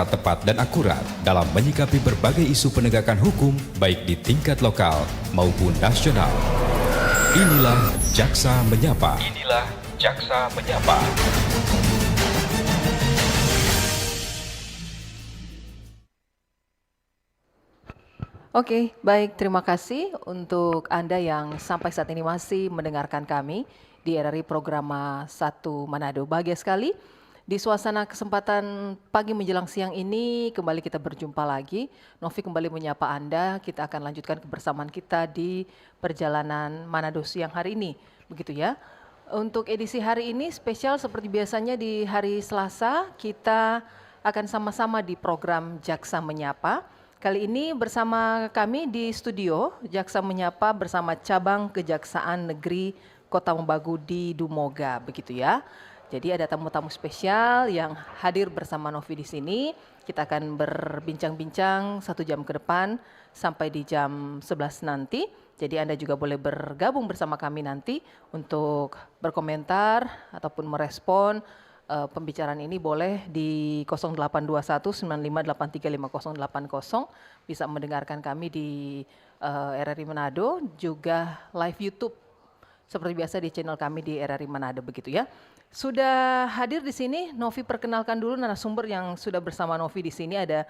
tepat dan akurat dalam menyikapi berbagai isu penegakan hukum baik di tingkat lokal maupun nasional. Inilah Jaksa Menyapa. Inilah Jaksa Menyapa. Oke, baik. Terima kasih untuk Anda yang sampai saat ini masih mendengarkan kami di RRI Programa 1 Manado. Bahagia sekali di suasana kesempatan pagi menjelang siang ini kembali kita berjumpa lagi. Novi kembali menyapa Anda. Kita akan lanjutkan kebersamaan kita di perjalanan Manado siang hari ini. Begitu ya. Untuk edisi hari ini spesial seperti biasanya di hari Selasa kita akan sama-sama di program Jaksa Menyapa. Kali ini bersama kami di studio Jaksa Menyapa bersama Cabang Kejaksaan Negeri Kota Mobagu di Dumoga, begitu ya. Jadi ada tamu-tamu spesial yang hadir bersama Novi di sini. Kita akan berbincang-bincang 1 jam ke depan sampai di jam 11 nanti. Jadi Anda juga boleh bergabung bersama kami nanti untuk berkomentar ataupun merespon pembicaraan ini boleh di 0821 9583 5080, bisa mendengarkan kami di RRI Manado, juga live YouTube seperti biasa di channel kami di RRI Manado, begitu ya. Sudah hadir di sini, Novi perkenalkan dulu narasumber yang sudah bersama Novi di sini. Ada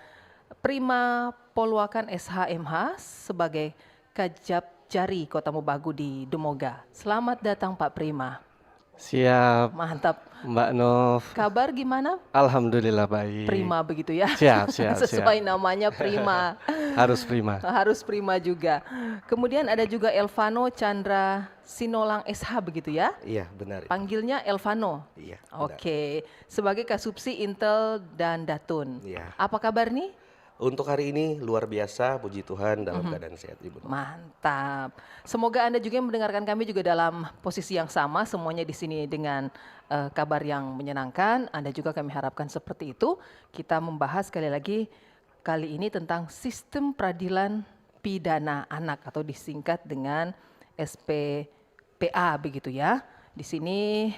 Prima Polwakan SHMH sebagai Kajab Jari Kota Mobagu di Dumoga. Selamat datang Pak Prima. Siap. Mantap. Mbak Nov. Kabar gimana? Alhamdulillah baik. Prima begitu ya? Siap. Sesuai namanya Prima. Harus prima. Harus prima juga. Kemudian ada juga Elvano Chandra Sinolang SH begitu ya? Iya, benar. Panggilnya Elvano? Iya, Oke. Sebagai Kasubsi Intel dan Datun. Iya. Apa kabar nih? Untuk hari ini luar biasa, puji Tuhan dalam keadaan sehat Ibu. Mantap. Semoga Anda juga yang mendengarkan kami juga dalam posisi yang sama, semuanya di sini dengan kabar yang menyenangkan. Anda juga kami harapkan seperti itu. Kita membahas sekali lagi kali ini tentang sistem peradilan pidana anak atau disingkat dengan SPPA begitu ya. Di sini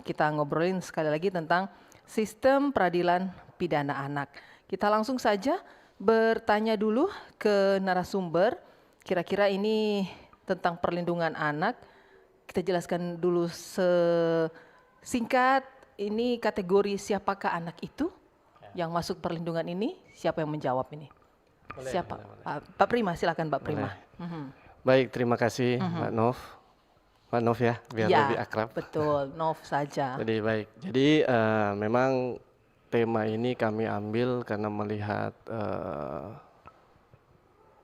kita ngobrolin sekali lagi tentang sistem peradilan pidana anak. Kita langsung saja bertanya dulu ke narasumber, kira-kira ini tentang perlindungan anak. Kita jelaskan dulu singkat, ini kategori siapakah anak itu yang masuk perlindungan ini, siapa yang menjawab ini? Siapa? Pak Prima, silakan Pak Prima. Baik, terima kasih Mbak Nov. Mbak Nov ya, biar Ya, lebih akrab. betul, Nov saja. Jadi baik, jadi memang tema ini kami ambil karena melihat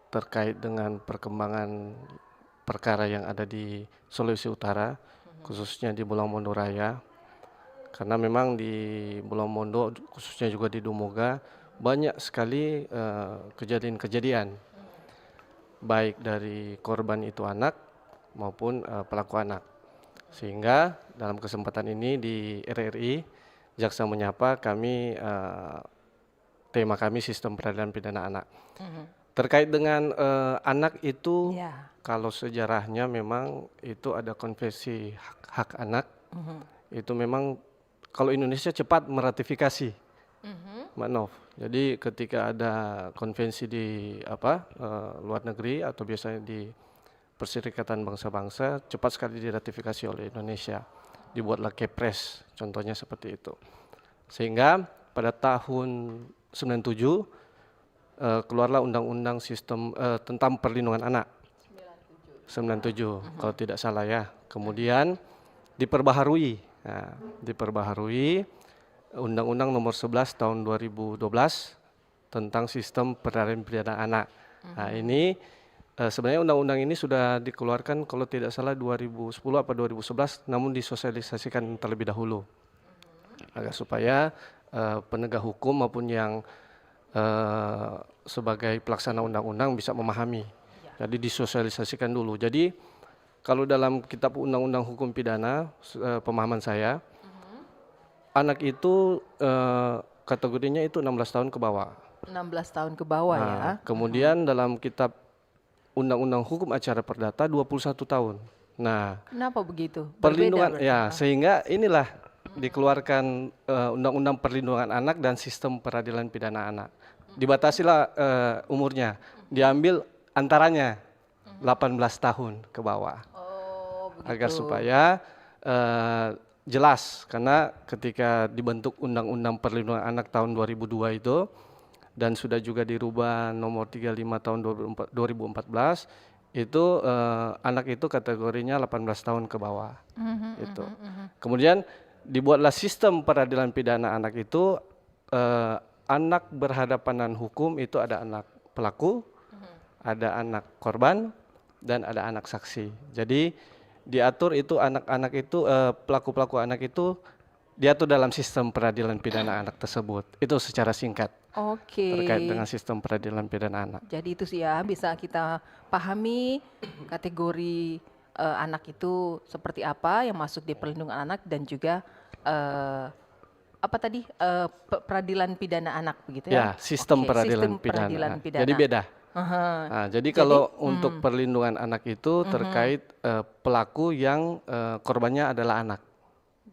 terkait dengan perkembangan perkara yang ada di Sulawesi Utara, khususnya di Bulang Mondo Raya. Karena memang di Bulang Mondo, khususnya juga di Dumoga, banyak sekali kejadian-kejadian, baik dari korban itu anak maupun pelaku anak. Sehingga dalam kesempatan ini di RRI Jaksa Menyapa kami tema kami sistem peradilan pidana anak. Terkait dengan anak itu, kalau sejarahnya memang itu ada konvensi hak anak. Itu memang kalau Indonesia cepat meratifikasi, Mbak Nov. Jadi ketika ada konvensi di luar negeri atau biasanya di Perserikatan Bangsa-Bangsa, cepat sekali diratifikasi oleh Indonesia. Dibuatlah Kepres, contohnya seperti itu. Sehingga pada tahun 97 keluarlah undang-undang sistem tentang perlindungan anak. 97 kalau tidak salah ya. Kemudian diperbaharui. Nah, diperbaharui Undang-Undang Nomor 11 tahun 2012 tentang sistem peradilan pidana anak. Nah, ini sebenarnya undang-undang ini sudah dikeluarkan kalau tidak salah 2010 atau 2011, namun disosialisasikan terlebih dahulu agar supaya penegak hukum maupun yang sebagai pelaksana undang-undang bisa memahami. Jadi disosialisasikan dulu. Jadi kalau dalam kitab undang-undang hukum pidana pemahaman saya, anak itu kategorinya itu 16 tahun ke bawah. 16 tahun ke bawah ya. Kemudian dalam kitab Undang-Undang Hukum Acara Perdata 21 tahun. Nah, kenapa begitu? perlindungan Berbeda ya, sehingga inilah dikeluarkan Undang-Undang Perlindungan Anak dan Sistem Peradilan Pidana Anak. Dibatasilah umurnya, diambil antaranya 18 tahun ke bawah. Oh, Agar begitu. supaya jelas, karena ketika dibentuk Undang-Undang Perlindungan Anak tahun 2002 itu dan sudah juga dirubah nomor 35 tahun 2014 itu anak itu kategorinya 18 tahun ke bawah. Itu. Kemudian dibuatlah sistem peradilan pidana anak itu anak berhadapan dengan hukum itu ada anak pelaku, ada anak korban, dan ada anak saksi. Jadi diatur itu anak-anak itu pelaku-pelaku anak itu diatur dalam sistem peradilan pidana anak tersebut. Itu secara singkat Oke. terkait dengan sistem peradilan pidana anak. Jadi itu sih ya bisa kita pahami kategori anak itu seperti apa yang masuk di perlindungan anak dan juga apa tadi peradilan pidana anak begitu Ya, ya? sistem Oke, peradilan sistem pidana. peradilan pidana. Jadi beda. Aha. Nah, jadi kalau untuk perlindungan anak itu terkait pelaku yang korbannya adalah anak.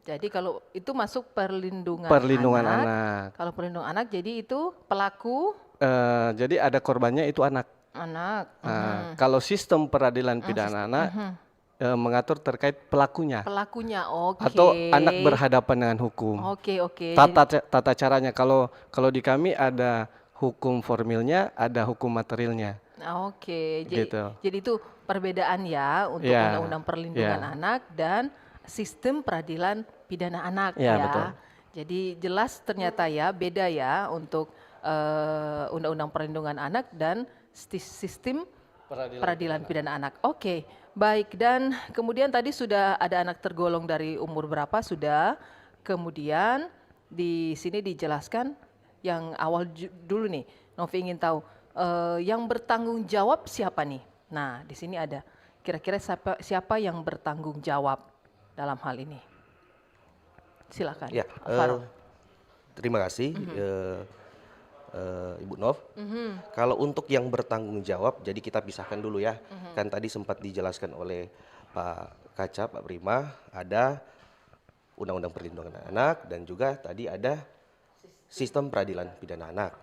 Jadi kalau itu masuk perlindungan Perlindungan anak. anak. Kalau perlindungan anak jadi itu pelaku Jadi ada korbannya itu anak. anak. Nah, kalau sistem peradilan pidana anak mengatur terkait pelakunya Pelakunya. Oke. atau anak berhadapan dengan hukum. Oke, oke. Tata caranya kalau di kami ada hukum formilnya, ada hukum materialnya. Oke, Gitu. jadi itu perbedaan ya untuk Ya, Undang-Undang Perlindungan ya. Anak dan Sistem Peradilan Pidana Anak Ya, ya. betul. Jadi jelas ternyata ya beda ya untuk Undang-Undang Perlindungan Anak dan Sistem Peradilan Pidana Anak. Oke, baik, dan kemudian tadi sudah ada anak tergolong dari umur berapa sudah. Kemudian di sini dijelaskan yang awal dulu nih, Novi ingin tahu yang bertanggung jawab siapa nih? Nah, di sini ada kira-kira siapa yang bertanggung jawab dalam hal ini? Silakan. Ya, Alvaro. terima kasih Ibu Nov. Kalau untuk yang bertanggung jawab, jadi kita pisahkan dulu ya. Kan tadi sempat dijelaskan oleh Pak Kaca, Pak Prima, ada Undang-Undang Perlindungan Anak dan juga tadi ada Sistem Peradilan Pidana Anak.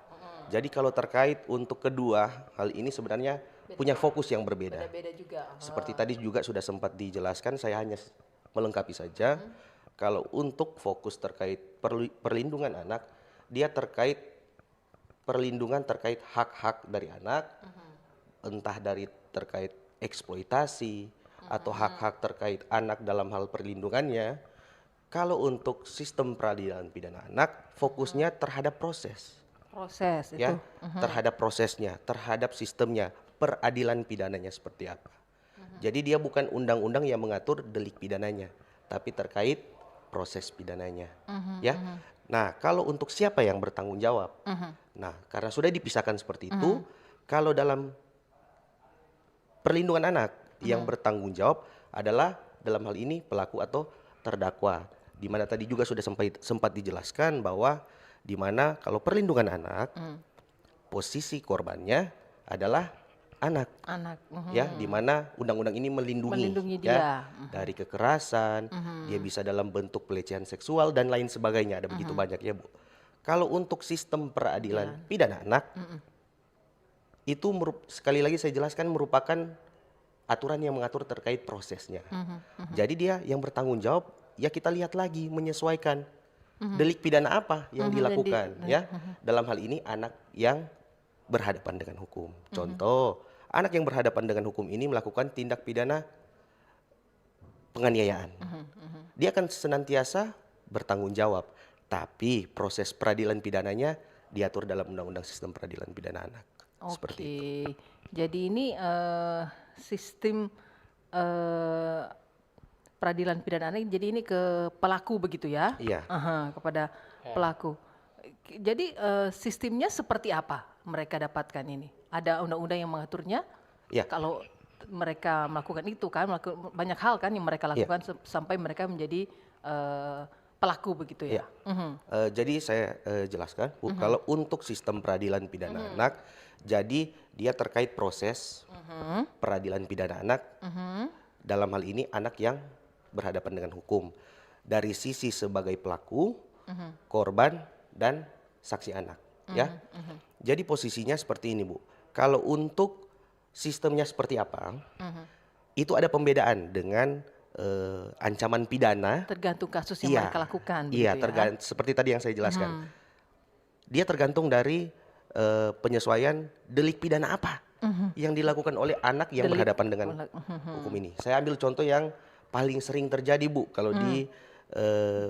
Jadi kalau terkait untuk kedua hal ini sebenarnya punya fokus yang berbeda. Beda juga. Seperti tadi juga sudah sempat dijelaskan, saya hanya melengkapi saja. Kalau untuk fokus terkait perlindungan anak, dia terkait perlindungan terkait hak-hak dari anak, entah dari terkait eksploitasi atau hak-hak terkait anak dalam hal perlindungannya. Kalau untuk sistem peradilan pidana anak, fokusnya terhadap proses, Proses itu. ya, terhadap prosesnya, terhadap sistemnya, peradilan pidananya seperti apa. Jadi dia bukan undang-undang yang mengatur delik pidananya, tapi terkait proses pidananya, ya. Nah, kalau untuk siapa yang bertanggung jawab, nah karena sudah dipisahkan seperti itu, kalau dalam perlindungan anak yang bertanggung jawab adalah dalam hal ini pelaku atau terdakwa. Di mana tadi juga sudah sempat dijelaskan bahwa di mana kalau perlindungan anak posisi korbannya adalah anak, Anak. ya, di mana undang-undang ini melindungi dia. ya, dari kekerasan, dia bisa dalam bentuk pelecehan seksual dan lain sebagainya, ada begitu banyak ya Bu. Kalau untuk sistem peradilan pidana anak itu sekali lagi saya jelaskan merupakan aturan yang mengatur terkait prosesnya. Jadi dia yang bertanggung jawab, ya kita lihat lagi menyesuaikan delik pidana apa yang dilakukan, ya. Dalam hal ini anak yang berhadapan dengan hukum. Contoh, anak yang berhadapan dengan hukum ini melakukan tindak pidana penganiayaan. Dia akan senantiasa bertanggung jawab, tapi proses peradilan pidananya diatur dalam Undang-Undang Sistem Peradilan Pidana Anak. Seperti itu. Oke, jadi ini sistem peradilan pidana anak, jadi ini ke pelaku begitu ya? Iya. Aha, kepada pelaku. Jadi sistemnya seperti apa mereka dapatkan ini? Ada undang-undang yang mengaturnya? Ya. Kalau mereka melakukan itu kan, banyak hal kan yang mereka lakukan sampai mereka menjadi pelaku begitu ya? Jadi saya jelaskan, Bu, kalau untuk sistem peradilan pidana anak, jadi dia terkait proses peradilan pidana anak, dalam hal ini anak yang berhadapan dengan hukum. dari sisi sebagai pelaku, korban, dan saksi anak. Ya, jadi posisinya seperti ini, Bu. Kalau untuk sistemnya seperti apa, itu ada pembedaan dengan ancaman pidana. Tergantung kasus yang mereka lakukan. Iya, begitu ya? seperti tadi yang saya jelaskan. Dia tergantung dari penyesuaian delik pidana apa yang dilakukan oleh anak yang berhadapan dengan hukum ini. Saya ambil contoh yang paling sering terjadi, Bu, kalau di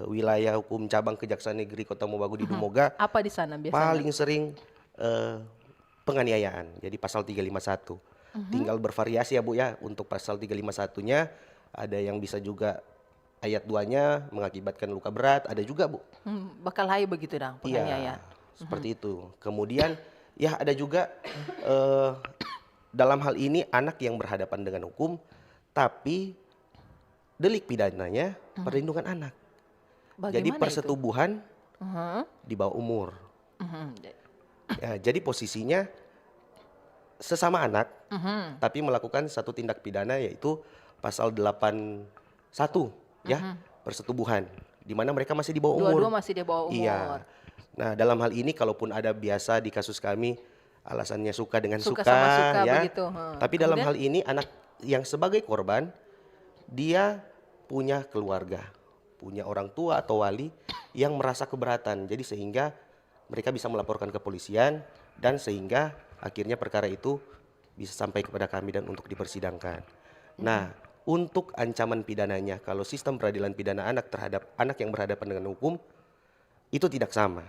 wilayah hukum cabang Kejaksaan Negeri Kota Mobagu di Dumoga. Apa di sana biasanya? Paling sering penganiayaan. Jadi pasal 351. Tinggal bervariasi ya, Bu, ya. Untuk pasal 351-nya ada yang bisa juga ayat 2-nya mengakibatkan luka berat, ada juga, Bu. Bakal hai begitu dong penganiayaan. Seperti itu. Kemudian ya ada juga dalam hal ini anak yang berhadapan dengan hukum, tapi delik pidananya perlindungan anak. Jadi Bagaimana persetubuhan di bawah umur. Ya, jadi posisinya sesama anak, tapi melakukan satu tindak pidana yaitu pasal 81 ya, persetubuhan, di mana mereka masih di bawah umur. Dua-dua masih di bawah umur. Iya. Nah, dalam hal ini kalaupun ada biasa di kasus kami alasannya suka dengan Suka sama suka ya. begitu. Tapi dalam hal ini anak yang sebagai korban dia punya keluarga, punya orang tua atau wali yang merasa keberatan. Jadi sehingga mereka bisa melaporkan ke kepolisian dan sehingga akhirnya perkara itu bisa sampai kepada kami dan untuk dipersidangkan. Nah, untuk ancaman pidananya kalau sistem peradilan pidana anak terhadap anak yang berhadapan dengan hukum itu tidak sama.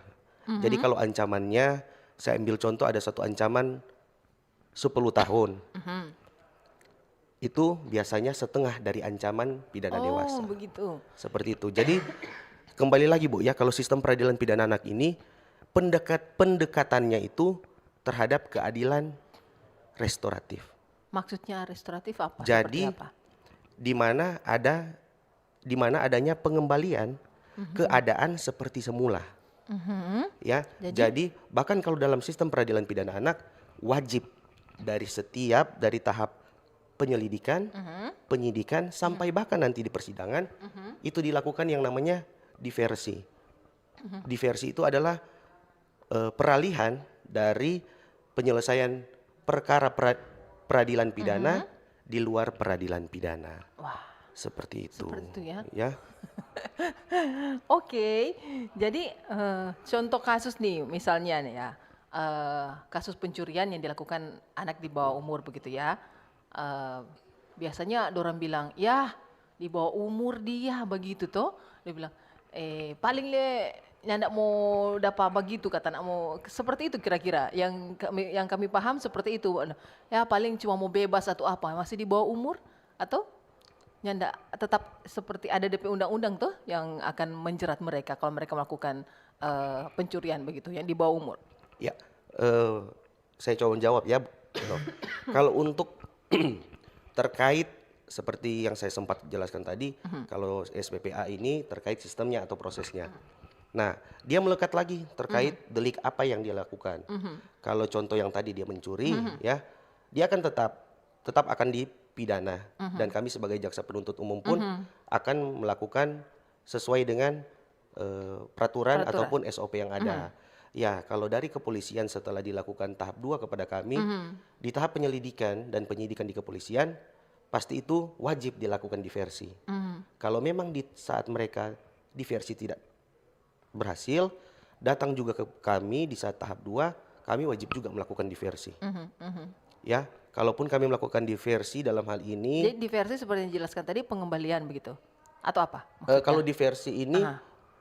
Jadi kalau ancamannya, saya ambil contoh ada satu ancaman 10 tahun. Itu biasanya setengah dari ancaman pidana dewasa. Begitu. Seperti itu. Jadi kembali lagi, Bu, ya, kalau sistem peradilan pidana anak ini pendekatannya itu terhadap keadilan restoratif. Maksudnya restoratif apa? Jadi Seperti apa? di mana adanya pengembalian keadaan seperti semula. Ya, jadi bahkan kalau dalam sistem peradilan pidana anak wajib dari tahap penyelidikan, penyidikan sampai bahkan nanti di persidangan itu dilakukan yang namanya diversi. Diversi itu adalah peralihan dari penyelesaian perkara peradilan pidana di luar peradilan pidana. Wah, seperti itu. seperti itu ya. Ya. Oke, jadi contoh kasus nih misalnya nih ya, kasus pencurian yang dilakukan anak di bawah umur begitu ya. Biasanya orang bilang, ya di bawah umur dia begitu toh. Dia bilang, paling le nyandak mau dapat begitu kata nak mau seperti itu kira-kira yang kami paham seperti itu. Ya paling cuma mau bebas atau apa, masih di bawah umur atau nyanda tetap seperti ada DP undang-undang tuh yang akan menjerat mereka kalau mereka melakukan pencurian begitu yang di bawah umur. Ya, saya coba jawab ya. Kalau untuk terkait seperti yang saya sempat jelaskan tadi, kalau SPPA ini terkait sistemnya atau prosesnya. Nah, dia melekat lagi terkait delik apa yang dia lakukan. Kalau contoh yang tadi dia mencuri, ya, dia akan tetap akan dipidana dan kami sebagai jaksa penuntut umum pun akan melakukan sesuai dengan peraturan ataupun SOP yang ada. Ya, kalau dari kepolisian setelah dilakukan tahap 2 kepada kami, di tahap penyelidikan dan penyidikan di kepolisian, pasti itu wajib dilakukan diversi. Kalau memang di saat mereka diversi tidak berhasil, datang juga ke kami di saat tahap 2, kami wajib juga melakukan diversi. Ya, kalaupun kami melakukan diversi dalam hal ini. Jadi diversi seperti yang dijelaskan tadi pengembalian begitu? Atau apa? Kalau diversi ini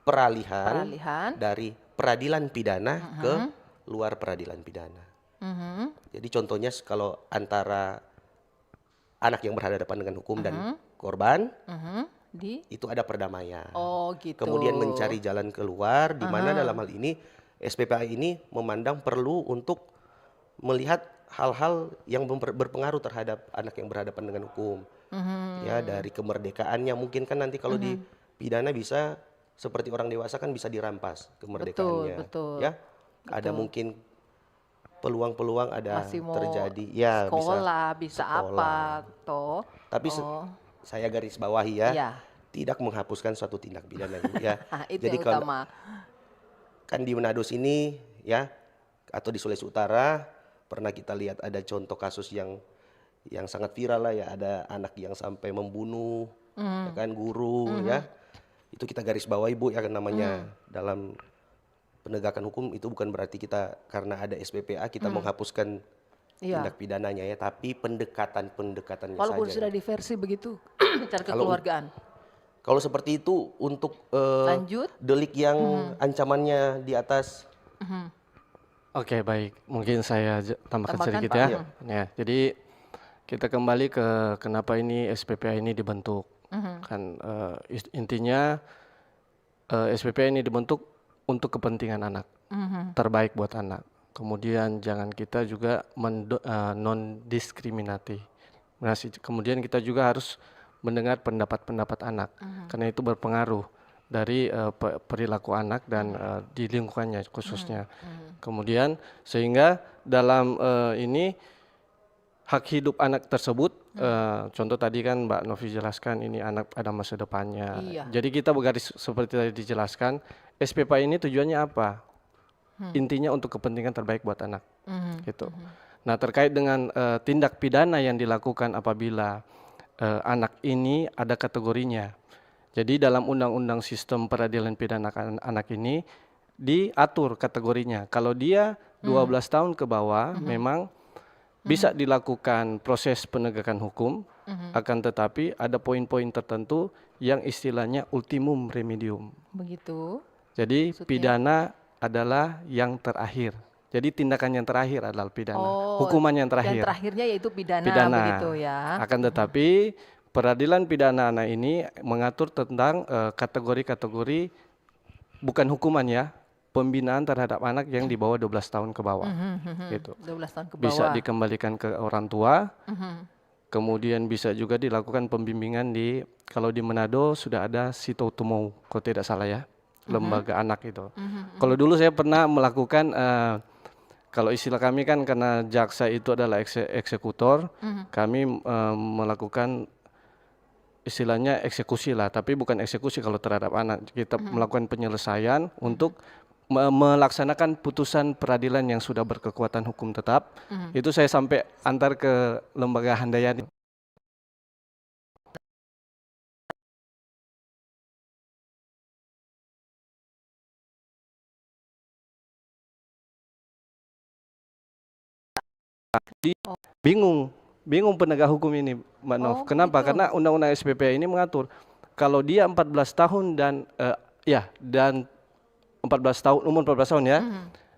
peralihan dari peradilan pidana ke luar peradilan pidana. Jadi contohnya kalau antara anak yang berhadapan dengan hukum dan korban, itu ada perdamaian. Oh gitu. Kemudian mencari jalan keluar, di mana dalam hal ini SPPA ini memandang perlu untuk melihat hal-hal yang berpengaruh terhadap anak yang berhadapan dengan hukum. Ya, dari kemerdekaannya mungkin kan nanti kalau di pidana bisa seperti orang dewasa kan bisa dirampas kemerdekaannya. Betul. Ya, ada mungkin peluang-peluang ada masih mau terjadi. Ya, sekolah, bisa sekolah. apa toh. Tapi saya garis bawahi ya. tidak menghapuskan suatu tindak pidana ya. Itu Jadi yang kalau utama. kan di Manado sini ya atau di Sulawesi Utara pernah kita lihat ada contoh kasus yang sangat viral lah ya, ada anak yang sampai membunuh ya kan guru ya. Itu kita garis bawahi Bu ya, namanya dalam penegakan hukum itu bukan berarti kita karena ada SPPA kita menghapuskan Iya. tindak pidananya ya, tapi pendekatannya Walaupun saja. sudah diversi begitu cara Kalau- kekeluargaan. Kalau seperti itu untuk Lanjut. delik yang ancamannya di atas Oke, baik. Mungkin saya tambahkan Tambahkan, sedikit Pak. ya. Ya, jadi kita kembali ke kenapa ini SPPA ini dibentuk. Kan intinya SPPA ini dibentuk untuk kepentingan anak, terbaik buat anak. Kemudian jangan kita juga non diskriminatif. Kemudian kita juga harus mendengar pendapat-pendapat anak, karena itu berpengaruh dari perilaku anak dan di lingkungannya khususnya. Kemudian sehingga dalam ini hak hidup anak tersebut, contoh tadi kan Mbak Novi jelaskan ini anak ada masa depannya. Iya. Jadi kita bergaris seperti tadi dijelaskan, SPPA ini tujuannya apa? Intinya untuk kepentingan terbaik buat anak, gitu. Nah terkait dengan tindak pidana yang dilakukan apabila anak ini ada kategorinya. Jadi dalam Undang-Undang Sistem Peradilan Pidana Anak ini diatur kategorinya. Kalau dia 12 tahun ke bawah memang bisa dilakukan proses penegakan hukum, akan tetapi ada poin-poin tertentu yang istilahnya ultimum remedium. Begitu. Jadi Maksudnya? pidana adalah yang terakhir. Jadi tindakan yang terakhir adalah pidana. Oh, Hukuman yang terakhir. Yang terakhirnya yaitu pidana, Pidana. begitu ya. Akan tetapi peradilan pidana anak ini mengatur tentang kategori-kategori bukan hukuman ya, pembinaan terhadap anak yang di bawah 12 tahun ke bawah. Gitu. 12 tahun ke bawah. Bisa dikembalikan ke orang tua. Kemudian bisa juga dilakukan pembimbingan kalau di Manado sudah ada Sitotumou, kalau tidak salah ya, lembaga anak itu. Kalau dulu saya pernah melakukan kalau istilah kami kan karena jaksa itu adalah eksekutor, kami melakukan istilahnya eksekusi lah, tapi bukan eksekusi kalau terhadap anak. Kita melakukan penyelesaian untuk melaksanakan putusan peradilan yang sudah berkekuatan hukum tetap. Itu saya sampai antar ke lembaga Handayani. Bingung penegak hukum ini, Mbak Nov. Oh, Kenapa? begitu. Karena Undang-Undang SPPA ini mengatur kalau dia 14 tahun dan dan 14 tahun umur 14 tahun ya,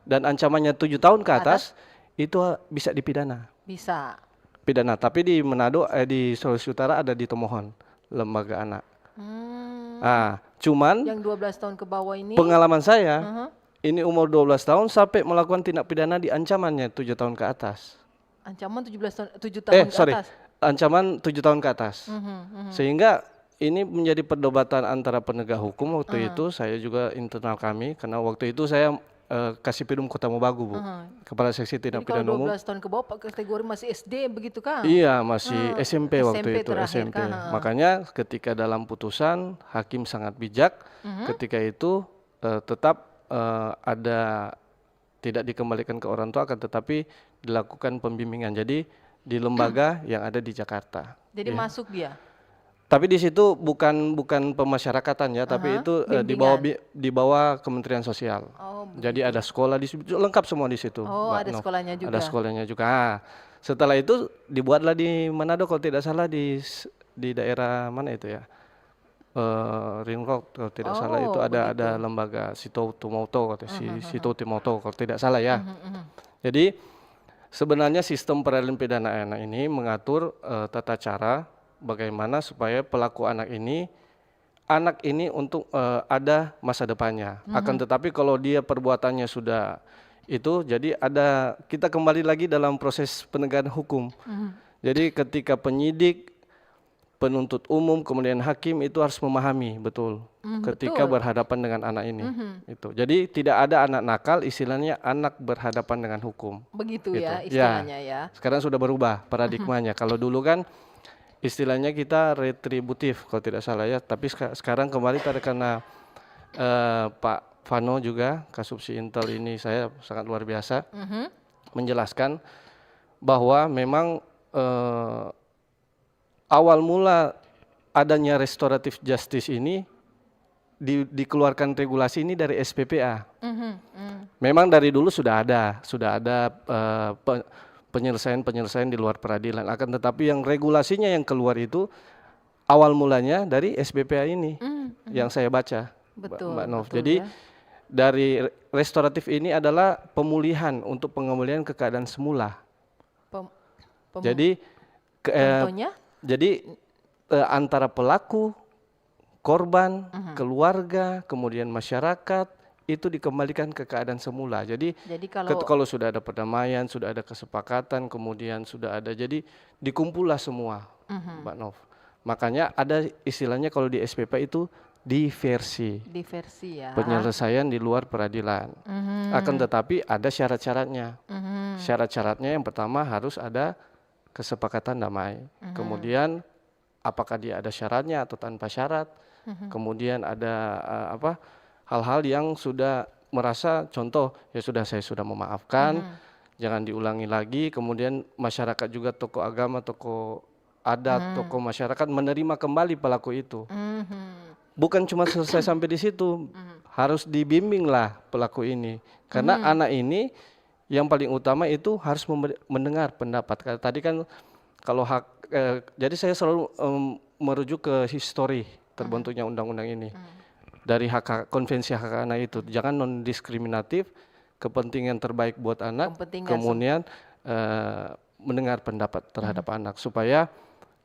dan ancamannya 7 tahun ke atas, itu bisa dipidana. Bisa. Pidana. Tapi di Manado, di Sulawesi Utara ada di Tomohon, lembaga anak. Cuman Yang 12 tahun ke bawah ini. pengalaman saya, ini umur 12 tahun sampai melakukan tindak pidana di ancamannya 7 tahun ke atas. Ancaman 17 tahun, 7 tahun ke atas. Ancaman 7 tahun ke atas. Sehingga ini menjadi perdebatan antara penegak hukum waktu itu, saya juga internal kami, karena waktu itu saya Kasih Pidum Kota Mobagu, Bu. Kepala Seksi Tindak Jadi kalau Pidana Umum. 12 tahun ke bawah kategori masih SD begitu kan? Iya, masih SMP waktu SMP itu, terakhir SMP. kah? Makanya ketika dalam putusan, hakim sangat bijak, ketika itu tetap ada tidak dikembalikan ke orang tua, akan tetapi dilakukan pembimbingan. Jadi di lembaga yang ada di Jakarta. Jadi masuk dia. Tapi di situ bukan pemasyarakatan ya, tapi itu di bawah Kementerian Sosial. Oh, jadi ada sekolah di situ, lengkap semua di situ. Oh, Mbak ada Nov. sekolahnya juga. Ada sekolahnya juga. Setelah itu dibuatlah di Manado kalau tidak salah di daerah mana itu ya, Ringrok kalau tidak salah, itu ada lembaga Sitotumou kalau tidak salah ya. Jadi sebenarnya sistem peradilan pidana anak ini mengatur tata cara bagaimana supaya pelaku anak ini untuk ada masa depannya. Akan tetapi kalau dia perbuatannya sudah itu, jadi kita kembali lagi dalam proses penegakan hukum. Jadi ketika penyidik, penuntut umum, kemudian hakim itu harus memahami betul ketika berhadapan dengan anak ini. Itu. Jadi tidak ada anak nakal, istilahnya anak berhadapan dengan hukum. Begitu Gitu. ya istilahnya ya. Sekarang sudah berubah paradigmanya. Kalau dulu kan istilahnya kita retributif kalau tidak salah ya. Tapi sekarang kembali karena Pak Vano juga Kasubsi Intel ini saya sangat luar biasa menjelaskan bahwa memang awal mula adanya restoratif justice ini dikeluarkan regulasi ini dari SPPA. Memang dari dulu sudah ada penyelesaian di luar peradilan. Akan tetapi yang regulasinya yang keluar itu awal mulanya dari SPPA ini yang saya baca, Betul, Mbak Nov. betul Jadi ya. dari restoratif ini adalah pemulihan untuk pengembalian ke keadaan semula. Jadi Contohnya? jadi antara pelaku, korban, keluarga, kemudian masyarakat itu dikembalikan ke keadaan semula. Jadi kalau sudah ada perdamaian, sudah ada kesepakatan, kemudian sudah ada, jadi dikumpullah semua, Mbak Nov. Makanya ada istilahnya kalau di SPP itu diversi ya. penyelesaian di luar peradilan. Akan tetapi ada syarat-syaratnya. Syarat-syaratnya yang pertama harus ada kesepakatan damai. Kemudian apakah dia ada syaratnya atau tanpa syarat. Kemudian ada hal-hal yang sudah merasa, contoh ya saya sudah memaafkan, jangan diulangi lagi. Kemudian masyarakat juga, tokoh agama, tokoh adat, tokoh masyarakat menerima kembali pelaku itu. Bukan cuma selesai sampai di situ, harus dibimbing lah pelaku ini. Karena anak ini yang paling utama itu harus mendengar pendapat. Tadi kan kalau jadi saya selalu merujuk ke histori terbentuknya undang-undang ini. Dari konvensi hak anak itu, jangan non diskriminatif, kepentingan terbaik buat anak, kemudian mendengar pendapat terhadap anak supaya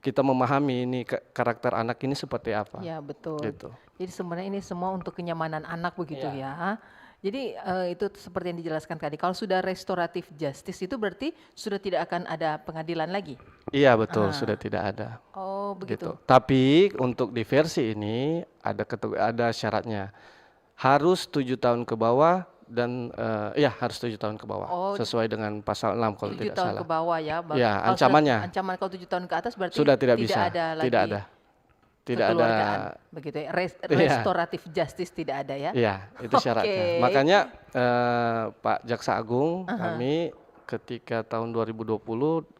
kita memahami ini karakter anak ini seperti apa. Ya betul. Gitu. Jadi sebenarnya ini semua untuk kenyamanan anak begitu ya. Jadi itu seperti yang dijelaskan tadi. Kalau sudah restoratif justice itu berarti sudah tidak akan ada pengadilan lagi. Iya betul, sudah tidak ada. Oh begitu. Gitu. Tapi untuk diversi ini ada syaratnya. Harus 7 tahun ke bawah dan harus 7 tahun ke bawah. Sesuai dengan pasal 6 kalau tidak 7 tahun salah. ke bawah ya. Ya, ancamannya. Ancaman kalau 7 tahun ke atas berarti sudah tidak bisa. Ada lagi. Tidak ada. Tidak ada begitu ya. Restoratif justice tidak ada ya. Iya, itu syaratnya. Makanya Pak Jaksa Agung kami ketika tahun 2020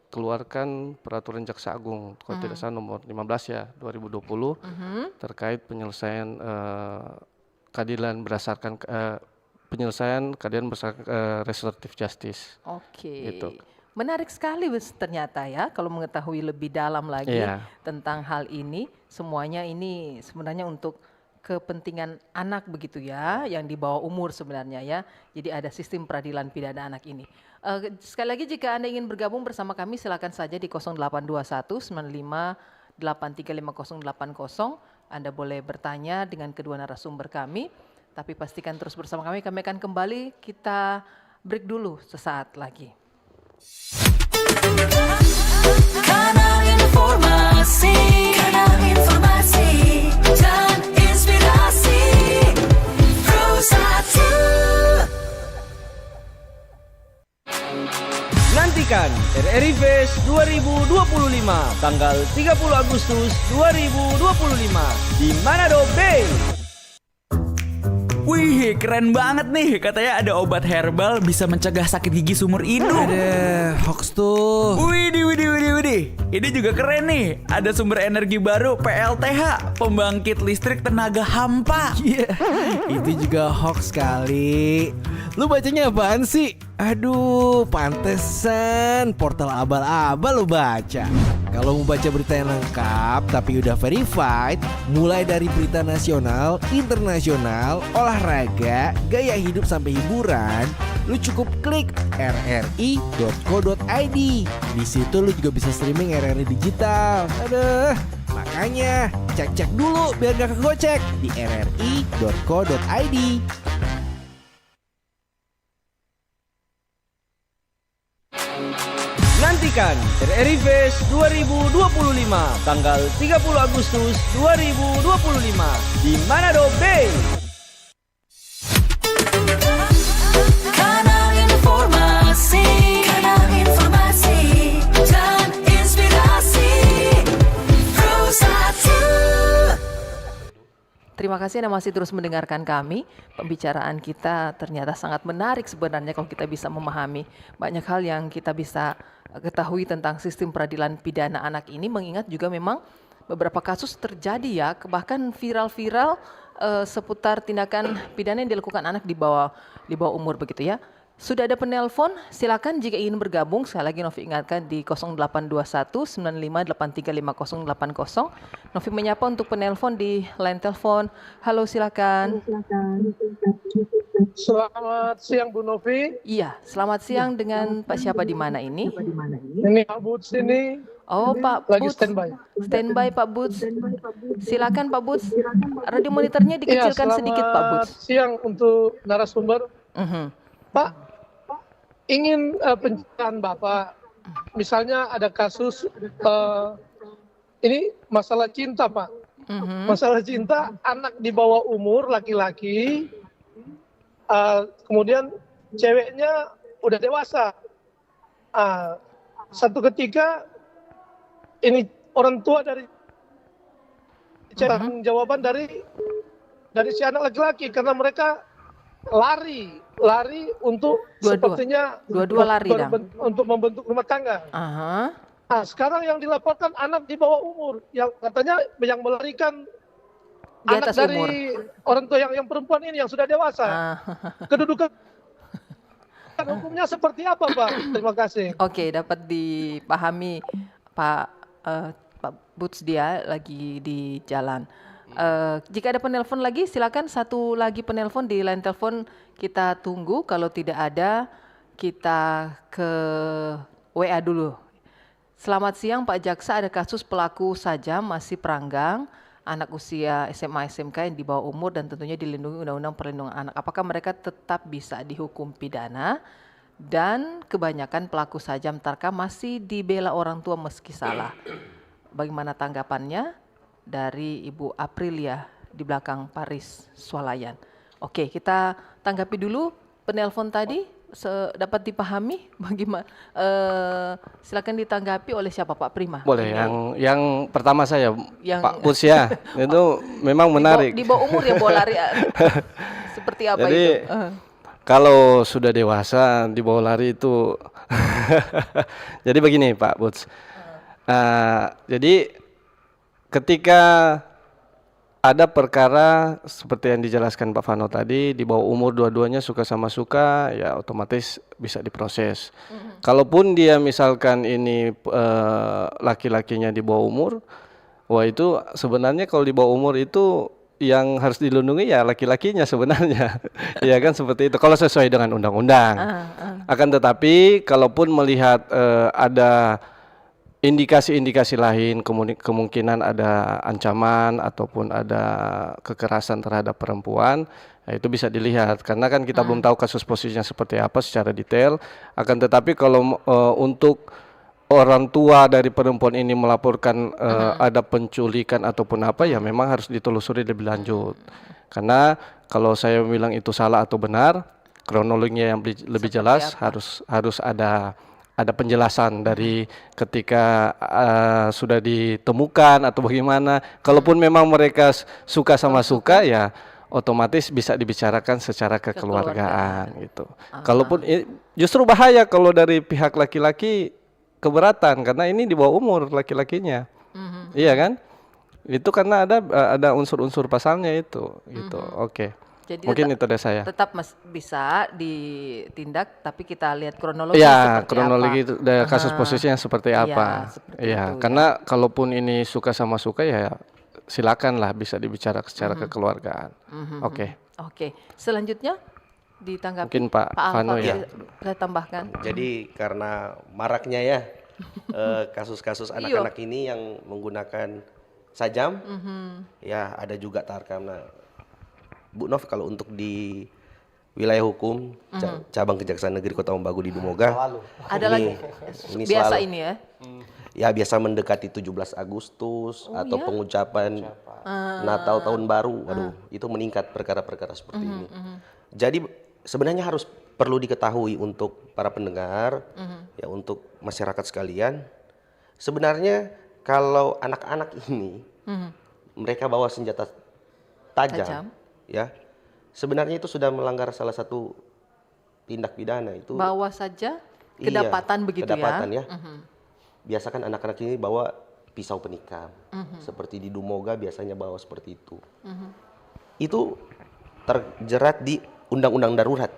keluarkan peraturan Jaksa Agung kalau tidak salah nomor 15 ya 2020 terkait penyelesaian keadilan berdasarkan penyelesaian keadilan berdasarkan restoratif justice. Gitu. Menarik sekali ternyata ya kalau mengetahui lebih dalam lagi tentang hal ini. Semuanya ini sebenarnya untuk kepentingan anak begitu ya, yang di bawah umur sebenarnya ya. Jadi ada sistem peradilan pidana anak ini. Sekali lagi jika Anda ingin bergabung bersama kami silakan saja di 0821 95 835080. Anda boleh bertanya dengan kedua narasumber kami. Tapi pastikan terus bersama kami akan kembali. Kita break dulu sesaat lagi. Kanal informasi dan inspirasi Pro 1. Nantikan RRI Fest 2025 tanggal 30 Agustus 2025 di Manado Bay. Wih, keren banget nih. Katanya ada obat herbal bisa mencegah sakit gigi seumur hidup. Ada hoax tuh. Widih. Ini juga keren nih. Ada sumber energi baru PLTH, pembangkit listrik tenaga hampa. Iya, itu juga hoax kali. Lu bacanya apaan sih? Aduh, pantesan portal abal-abal lu baca. Kalau mau baca berita yang lengkap tapi udah verified, mulai dari berita nasional, internasional, olahraga, gaya hidup sampai hiburan, lu cukup klik rri.co.id. Di situ lu juga bisa streaming RRI digital. Aduh, makanya cek-cek dulu biar gak kegocek di rri.co.id. Nantikan RRI Fest 2025 tanggal 30 Agustus 2025 di Manado Bay. Kanal informasi dan inspirasi terima kasih Anda masih terus mendengarkan kami. Pembicaraan kita ternyata sangat menarik sebenarnya kalau kita bisa memahami banyak hal yang kita bisa ketahui tentang sistem peradilan pidana anak ini, mengingat juga memang beberapa kasus terjadi ya, bahkan viral-viral seputar tindakan pidana yang dilakukan anak di bawah umur begitu ya. Sudah ada penelpon, silakan jika ingin bergabung. Sekali lagi Novi ingatkan di 0821 95835080. Novi menyapa untuk penelpon di line telepon. Halo, silakan. Selamat siang Bu Novi. Iya, selamat siang dengan Pak siapa di mana ini? Ini Pak Buts ini. Oh, Pak Lagi Buts. standby. Standby Pak Buts. Silakan Pak Buts. Radio monitornya dikecilkan sedikit Pak Buts. Siang untuk narasumber. Pak, ingin pencerahan Bapak. Misalnya ada kasus ini masalah cinta Pak. Masalah cinta anak di bawah umur laki-laki, kemudian ceweknya udah dewasa. Satu ketika ini orang tua dari tanggung jawaban dari si anak laki-laki karena mereka lari untuk sepertinya dua lari untuk membentuk rumah tangga. Nah, sekarang yang dilaporkan anak di bawah umur yang katanya yang melarikan Di anak atas dari umur. orang tua yang perempuan ini yang sudah dewasa. Kedudukan hukumnya seperti apa Pak? Terima kasih. Oke, dapat dipahami Pak Buts, dia lagi di jalan. Jika ada penelpon lagi, silakan satu lagi penelpon di line telepon kita tunggu. Kalau tidak ada, kita ke WA dulu. Selamat siang Pak Jaksa, ada kasus pelaku sajam masih peranggang anak usia SMA SMK yang di bawah umur dan tentunya dilindungi Undang-Undang Perlindungan Anak. Apakah mereka tetap bisa dihukum pidana? Dan kebanyakan pelaku sajam tarkam masih dibela orang tua meski salah. Bagaimana tanggapannya dari Ibu Aprilia di belakang Paris Swalayan? Oke, kita tanggapi dulu penelpon tadi. Dapat dipahami bagaimana? Silakan ditanggapi oleh siapa Pak Prima? Boleh, yang pertama saya Pak Buts Yang- ya, itu memang menarik. Di bawah umur ya, bola lari. Seperti apa Jadi itu? kalau sudah dewasa di bawah lari itu, jadi begini Pak Buts. Jadi ketika ada perkara seperti yang dijelaskan Pak Vano tadi, di bawah umur dua-duanya suka sama suka, ya otomatis bisa diproses. Kalaupun dia misalkan ini laki-lakinya di bawah umur, wah itu sebenarnya kalau di bawah umur itu yang harus dilindungi ya laki-lakinya sebenarnya. Ya kan seperti itu kalau sesuai dengan undang-undang. Akan tetapi kalaupun melihat ada indikasi-indikasi lain, kemungkinan ada ancaman ataupun ada kekerasan terhadap perempuan, ya itu bisa dilihat karena kan kita belum tahu kasus posisinya seperti apa secara detail. Akan tetapi kalau untuk orang tua dari perempuan ini melaporkan ada penculikan ataupun apa, ya memang harus ditelusuri lebih lanjut. Karena kalau saya bilang itu salah atau benar, kronologinya yang lebih jelas harus ada penjelasan dari ketika sudah ditemukan atau bagaimana. Kalaupun memang mereka suka sama suka, ya otomatis bisa dibicarakan secara kekeluargaan gitu. Kalaupun justru bahaya kalau dari pihak laki-laki keberatan karena ini di bawah umur laki-lakinya. Iya kan? Itu karena ada unsur-unsur pasalnya itu gitu. Oke. Jadi mungkin itu dari saya. Tetap bisa ditindak, tapi kita lihat kronologi Ya, seperti kronologi apa. itu kasus posisinya seperti apa. seperti Iya, itu, karena kalaupun ini suka sama suka ya silakanlah bisa dibicarakan secara kekeluargaan. Oke. Oke, selanjutnya ditanggapi Mungkin Pak Vano ya. Saya tambahkan. Jadi karena maraknya ya kasus-kasus anak-anak ini yang menggunakan sajam, ya ada juga tarkam. Nah, Bu Nov, kalau untuk di wilayah hukum cabang Kejaksaan Negeri Kota Umbagu di Dumoga, Ada lagi ini biasa selalu. ini ya. Ya biasa mendekati 17 Agustus atau pengucapan Natal Tahun Baru. Waduh, itu meningkat perkara-perkara seperti ini. Jadi sebenarnya harus perlu diketahui untuk para pendengar, ya untuk masyarakat sekalian. Sebenarnya kalau anak-anak ini mereka bawa senjata tajam, ya sebenarnya itu sudah melanggar salah satu tindak pidana itu. Bawa saja Iya, kedapatan begitu kedapatan ya. ya. Biasa kan anak-anak ini bawa pisau penikam, seperti di Dumoga biasanya bawa seperti itu. Itu terjerat di undang-undang darurat.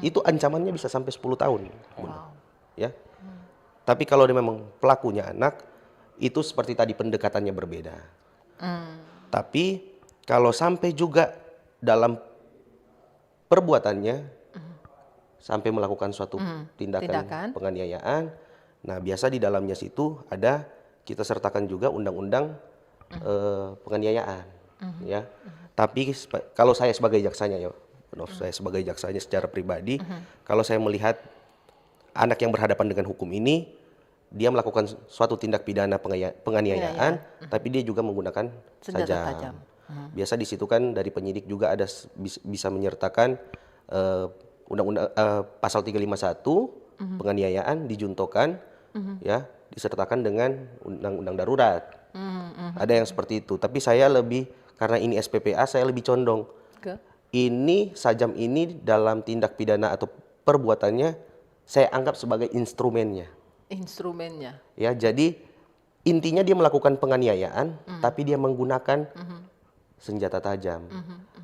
Itu ancamannya bisa sampai 10 tahun. Ya. Tapi kalau dia memang pelakunya anak, itu seperti tadi pendekatannya berbeda. Tapi kalau sampai juga dalam perbuatannya sampai melakukan suatu tindakan penganiayaan, nah biasa di dalamnya situ ada kita sertakan juga undang-undang penganiayaan, ya. Tapi kalau saya sebagai jaksanya ya, saya sebagai jaksanya secara pribadi, kalau saya melihat anak yang berhadapan dengan hukum ini, dia melakukan suatu tindak pidana penganiayaan, tapi dia juga menggunakan Senjata tajam. Biasa di situ kan dari penyidik juga ada bisa menyertakan undang-undang pasal 351 penganiayaan dijuntokan, ya disertakan dengan undang-undang darurat. Ada yang seperti itu. Tapi saya lebih karena ini SPPA, saya lebih condong ini sajam ini dalam tindak pidana atau perbuatannya saya anggap sebagai instrumennya. Ya, jadi intinya dia melakukan penganiayaan, tapi dia menggunakan senjata tajam.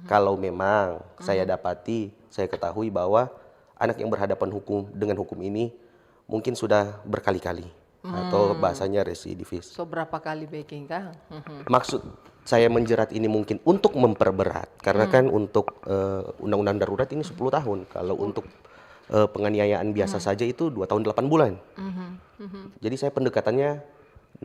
Kalau memang saya dapati, saya ketahui bahwa anak yang berhadapan dengan hukum ini mungkin sudah berkali-kali atau bahasanya residivis. So berapa kali baking Kang? Maksud saya menjerat ini mungkin untuk memperberat, karena kan untuk undang-undang darurat ini 10 tahun. Kalau untuk penganiayaan biasa saja itu 2 tahun 8 bulan. Jadi saya pendekatannya,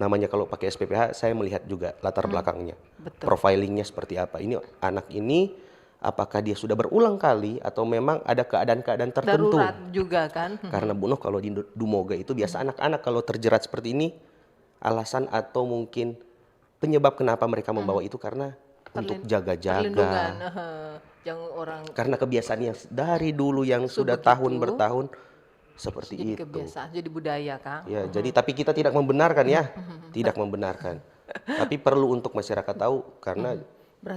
namanya kalau pakai SPPH, saya melihat juga latar belakangnya, profilingnya seperti apa. Ini anak ini apakah dia sudah berulang kali atau memang ada keadaan-keadaan tertentu. Darurat juga kan. Karena bunuh kalau di Dumoga itu biasa anak-anak kalau terjerat seperti ini, alasan atau mungkin penyebab kenapa mereka membawa itu karena untuk jaga-jaga. Karena kebiasaannya dari dulu yang sudah tahun bertahun seperti jadi itu. Kebiasaan, jadi budaya Kang. Ya, jadi tapi kita tidak membenarkan ya, tidak membenarkan. Tapi perlu untuk masyarakat tahu karena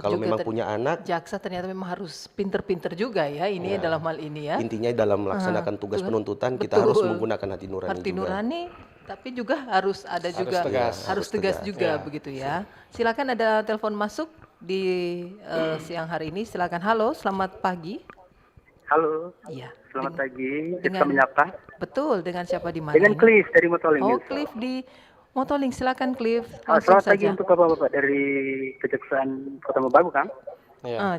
kalau memang punya anak, jaksa ternyata memang harus pinter-pinter juga ya ini dalam hal ini ya. Intinya dalam melaksanakan tugas penuntutan kita harus menggunakan hati nurani juga. Hati nurani, tapi juga harus ada juga harus tegas juga begitu ya. Silakan ada telepon masuk di siang hari ini. Silakan. Halo, selamat pagi. Halo. Iya. Selamat pagi. Kita menyapa. Betul, dengan siapa di mana? Dengan Cliff dari Motoling. Oh, Cliff di Motoling. Silakan Cliff. Selamat pagi untuk Bapak-bapak dari Kejaksaan Kota Mobagu, Kang.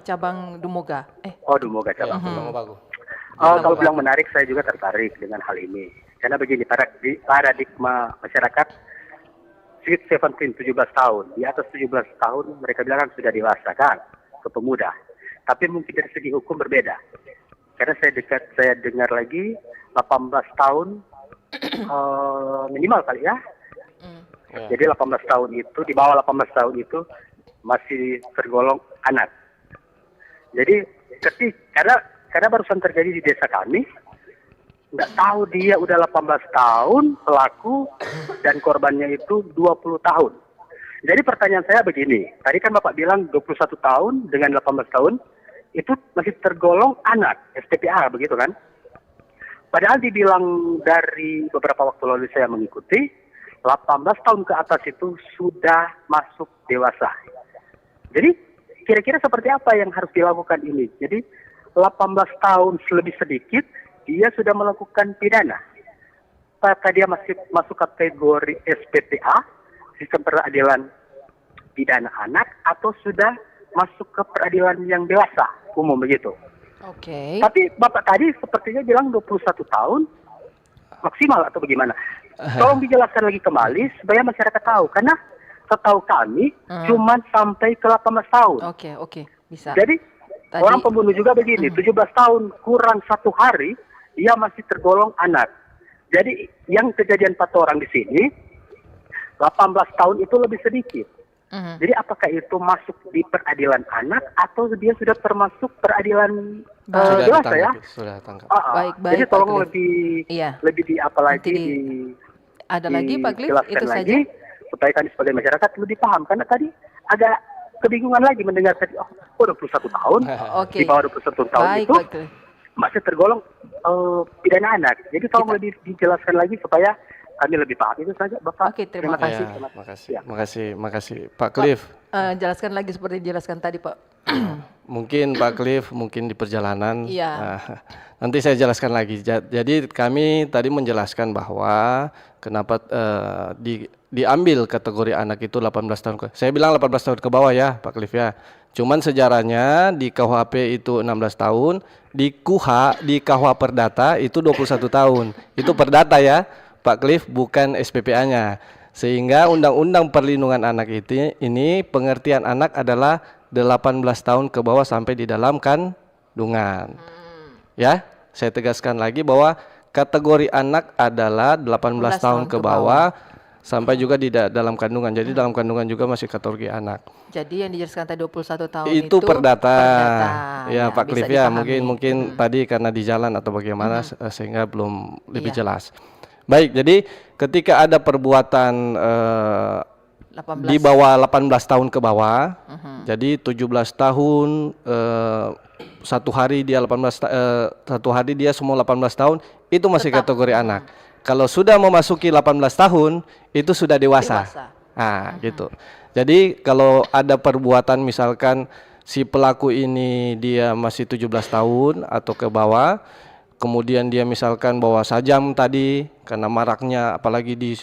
Cabang Dumoga. Oh, Dumoga cabang Mobagu. Kalau bilang menarik, saya juga tertarik dengan hal ini. Karena begini, paradigma masyarakat sweet 17 tahun, di atas 17 tahun mereka bilang sudah dewasa kan, ke pemuda. Tapi mungkin dari segi hukum berbeda. Karena saya dengar lagi 18 tahun minimal kali ya. Jadi 18 tahun itu, di bawah 18 tahun itu masih tergolong anak. Jadi karena barusan terjadi di desa kami, nggak tahu dia udah 18 tahun pelaku dan korbannya itu 20 tahun. Jadi pertanyaan saya begini, tadi kan Bapak bilang 21 tahun dengan 18 tahun, itu masih tergolong anak, STPA begitu kan? Padahal dibilang dari beberapa waktu lalu saya mengikuti, 18 tahun ke atas itu sudah masuk dewasa. Jadi kira-kira seperti apa yang harus dilakukan ini? Jadi 18 tahun lebih sedikit, dia sudah melakukan pidana. Apakah dia masih masuk kategori SPPA, sistem peradilan pidana anak, atau sudah masuk ke peradilan yang dewasa, umum begitu. Oke. Tapi Bapak tadi sepertinya bilang 21 tahun maksimal atau bagaimana? Tolong dijelaskan lagi kembali supaya masyarakat tahu. Karena setahu kami cuma sampai ke 18 tahun. Oke, bisa. Jadi orang pembunuh juga begini, 17 tahun kurang 1 hari, dia masih tergolong anak. Jadi yang kejadian 4 orang di sini, 18 tahun itu lebih sedikit. Jadi apakah itu masuk di peradilan anak atau dia sudah termasuk peradilan dewasa ya? Sudah tangkap. Baik, jadi tolong lebih di apa lagi ada lagi Pak Cliff, itu lagi, supaya kami sebagai masyarakat lebih paham. Karena tadi agak kebingungan lagi mendengar tadi, oh 21 tahun, Oke. di bawah 21 tahun Baik, itu Pak Cliff. masih tergolong pidana anak. Jadi tolong lebih dijelaskan lagi supaya kami lebih paham. Itu saja Bapak. Oke, terima kasih. Ya, makasih Pak Cliff. Jelaskan lagi seperti dijelaskan tadi, Pak. Mungkin Pak Cliff mungkin di perjalanan. Iya. Nanti saya jelaskan lagi. Jadi kami tadi menjelaskan bahwa kenapa diambil kategori anak itu 18 tahun ke. Saya bilang 18 tahun ke bawah ya, Pak Cliff ya. Cuman sejarahnya di KUHP itu 16 tahun, di KUHA Perdata itu 21 tahun. Itu Perdata ya, Pak Cliff, bukan SPPA-nya. Sehingga Undang-Undang Perlindungan Anak ini pengertian anak adalah 18 tahun ke bawah sampai di dalam kandungan. Ya, saya tegaskan lagi bahwa kategori anak adalah 18 tahun ke bawah sampai juga di dalam kandungan. Jadi dalam kandungan juga masih kategori anak. Jadi yang dijelaskan tadi 21 tahun Itu perdata. Ya, Pak bisa Cliff ya, dipahami. mungkin tadi karena di jalan atau bagaimana sehingga belum lebih jelas. Baik, jadi ketika ada perbuatan 18. di bawah 18 tahun ke bawah, jadi 17 tahun, satu hari dia semua 18 tahun, itu masih kategori anak. Kalau sudah memasuki 18 tahun, itu sudah dewasa. Nah, gitu. Jadi kalau ada perbuatan misalkan si pelaku ini dia masih 17 tahun atau ke bawah, kemudian dia misalkan bawa sajam tadi, karena maraknya apalagi di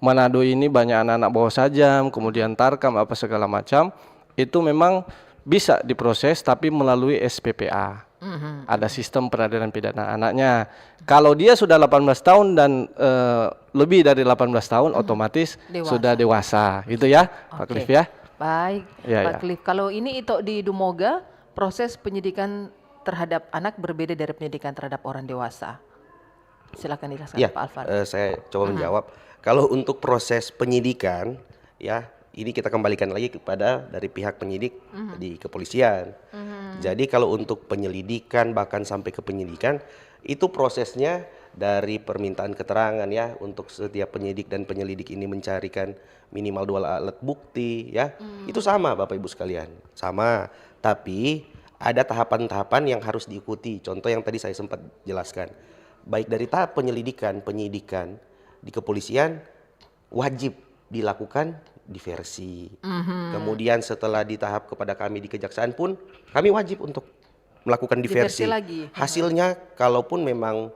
Manado ini banyak anak-anak bawa sajam, kemudian tarkam apa segala macam, itu memang bisa diproses tapi melalui SPPA. Ada sistem peradilan pidana anaknya. Kalau dia sudah 18 tahun dan lebih dari 18 tahun otomatis sudah dewasa. Gitu ya, Pak Cliff ya. Baik, Ya, Pak ya. Cliff. Kalau ini itu di Dumoga, proses penyidikan terhadap anak berbeda dari penyidikan terhadap orang dewasa. Silakan dijelaskan, Ya, Pak Alfan. saya coba menjawab. Kalau untuk proses penyidikan, ya ini kita kembalikan lagi kepada dari pihak penyidik di kepolisian. Jadi kalau untuk penyelidikan bahkan sampai ke penyidikan, itu prosesnya dari permintaan keterangan ya untuk setiap penyidik dan penyelidik ini mencarikan minimal 2 alat bukti ya. Itu sama Bapak Ibu sekalian, sama. Tapi ada tahapan-tahapan yang harus diikuti. Contoh yang tadi saya sempat jelaskan. Baik dari tahap penyelidikan, penyidikan di kepolisian wajib dilakukan diversi. Kemudian setelah di tahap kepada kami di kejaksaan pun kami wajib untuk melakukan diversi. lagi. Hasilnya kalaupun memang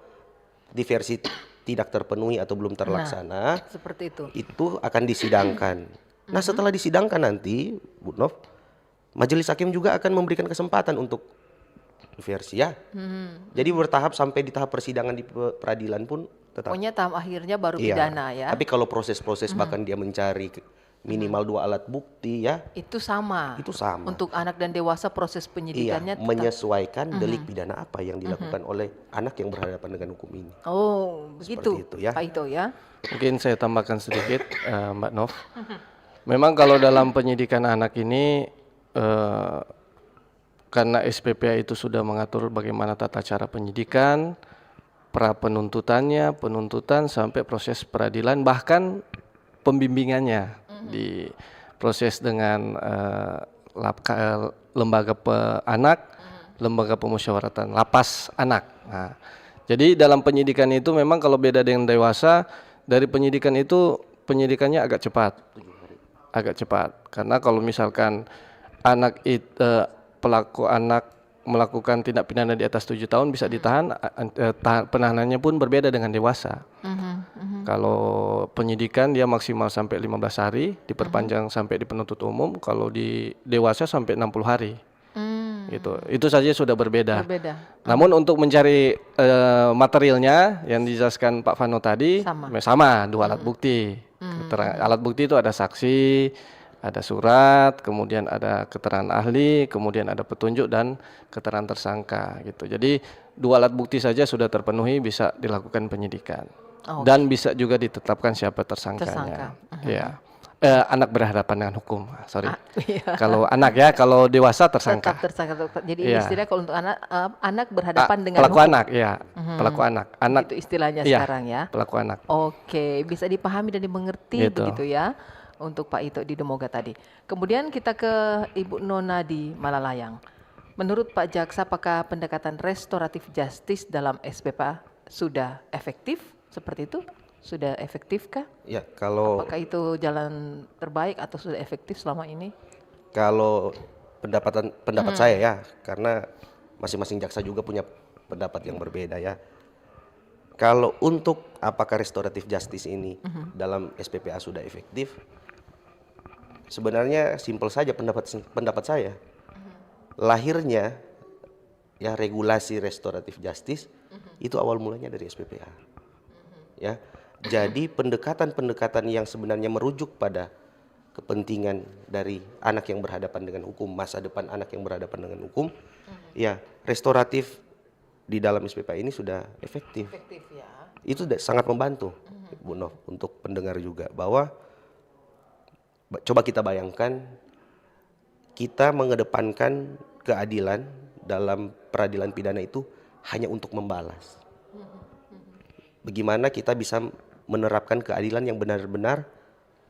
diversi tidak terpenuhi atau belum terlaksana, Seperti itu. itu akan disidangkan. Nah, setelah disidangkan nanti, Bu Nov, majelis hakim juga akan memberikan kesempatan untuk diversi ya. Jadi bertahap sampai di tahap persidangan di peradilan pun tetap. Pokoknya tahap akhirnya baru Iya. pidana ya. Tapi kalau proses-proses bahkan dia mencari minimal 2 alat bukti ya, Itu sama. itu sama. Untuk anak dan dewasa proses Iya, penyidikannya tetap. menyesuaikan delik pidana apa yang dilakukan oleh anak yang berhadapan dengan hukum ini. Oh, begitu. Seperti itu ya. Pak Ito ya. Mungkin saya tambahkan sedikit, Mbak Nov. Memang kalau dalam penyidikan anak ini, karena SPPA itu sudah mengatur bagaimana tata cara penyidikan, pra penuntutannya, penuntutan sampai proses peradilan, bahkan pembimbingannya di proses dengan lembaga anak, lembaga pemusyawaratan, lapas anak. Nah, jadi dalam penyidikan itu memang kalau beda dengan dewasa, dari penyidikan itu penyidikannya agak cepat, karena kalau misalkan pelaku anak melakukan tindak pidana di atas 7 tahun bisa ditahan, penahanannya pun berbeda dengan dewasa. Kalau penyidikan dia maksimal sampai 15 hari, diperpanjang sampai di penuntut umum, kalau di dewasa sampai 60 hari. Gitu. Itu saja sudah berbeda. Namun untuk mencari materialnya yang dijelaskan Pak Vano tadi sama 2 alat bukti. Alat bukti itu ada saksi, ada surat, kemudian ada keterangan ahli, kemudian ada petunjuk dan keterangan tersangka gitu. Jadi 2 alat bukti saja sudah terpenuhi, bisa dilakukan penyidikan. Dan bisa juga ditetapkan siapa tersangkanya. Ya. Anak berhadapan dengan hukum. Kalau anak ya, kalau dewasa tersangka. Tetap tersangka. Jadi istilahnya kalau untuk anak berhadapan dengan pelaku hukum. anak ya, pelaku anak. Itu istilahnya sekarang ya. Pelaku anak. Oke, bisa dipahami dan dimengerti Gitu. begitu ya. untuk Pak Ito di Demoga tadi. Kemudian kita ke Ibu Nona di Malalayang. Menurut Pak Jaksa, apakah pendekatan restoratif justice dalam SPPA sudah efektif? Seperti itu? Sudah efektifkah? Ya, kalau apakah itu jalan terbaik atau sudah efektif selama ini? Kalau pendapat saya ya, karena masing-masing jaksa juga punya pendapat yang berbeda ya. Kalau untuk apakah restoratif justice ini dalam SPPA sudah efektif, sebenarnya simpel saja pendapat saya. Lahirnya ya regulasi restoratif justice itu awal mulanya dari SPPA. Ya. Jadi pendekatan-pendekatan yang sebenarnya merujuk pada kepentingan dari anak yang berhadapan dengan hukum, masa depan anak yang berhadapan dengan hukum, ya restoratif di dalam SPPA ini sudah efektif. Ya. Itu sangat membantu, Bu Nov, untuk pendengar juga, bahwa coba kita bayangkan kita mengedepankan keadilan dalam peradilan pidana itu hanya untuk membalas. Bagaimana kita bisa menerapkan keadilan yang benar-benar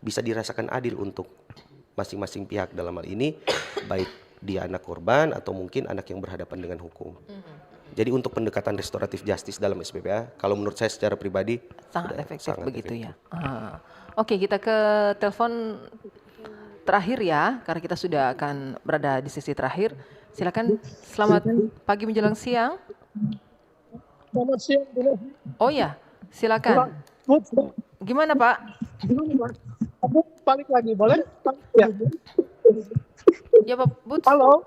bisa dirasakan adil untuk masing-masing pihak, dalam hal ini baik dia anak korban atau mungkin anak yang berhadapan dengan hukum. Jadi untuk pendekatan restoratif justice dalam SPPA, kalau menurut saya secara pribadi sangat efektif begitu ya. Oke, kita ke telepon terakhir ya, karena kita sudah akan berada di sesi terakhir. Silakan, selamat pagi menjelang siang. Selamat siang. Oh ya, silakan. Gimana Pak? Aku balik lagi, boleh? Ya. Ya Pak Bud. Halo.